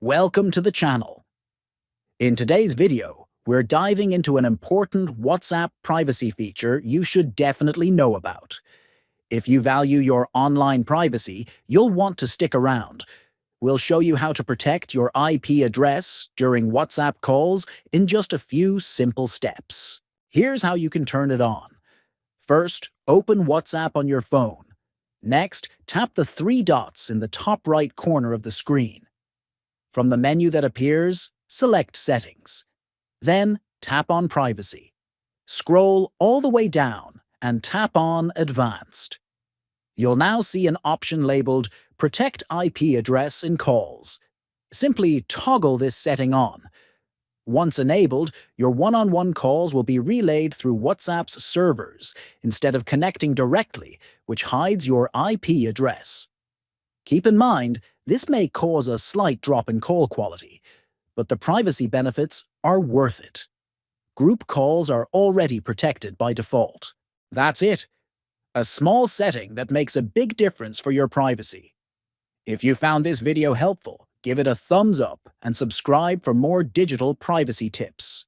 Welcome to the channel. In today's video, we're diving into an important WhatsApp privacy feature you should definitely know about. If you value your online privacy, you'll want to stick around. We'll show you how to protect your IP address during WhatsApp calls in just a few simple steps. Here's how you can turn it on. First, open WhatsApp on your phone. Next, tap the three dots in the top right corner of the screen. From the menu that appears, select Settings. Then, tap on Privacy. Scroll all the way down and tap on Advanced. You'll now see an option labeled Protect IP Address in Calls. Simply toggle this setting on. Once enabled, your one-on-one calls will be relayed through WhatsApp's servers instead of connecting directly, which hides your IP address. Keep in mind, this may cause a slight drop in call quality, but the privacy benefits are worth it. Group calls are already protected by default. That's it. A small setting that makes a big difference for your privacy. If you found this video helpful, give it a thumbs up and subscribe for more digital privacy tips.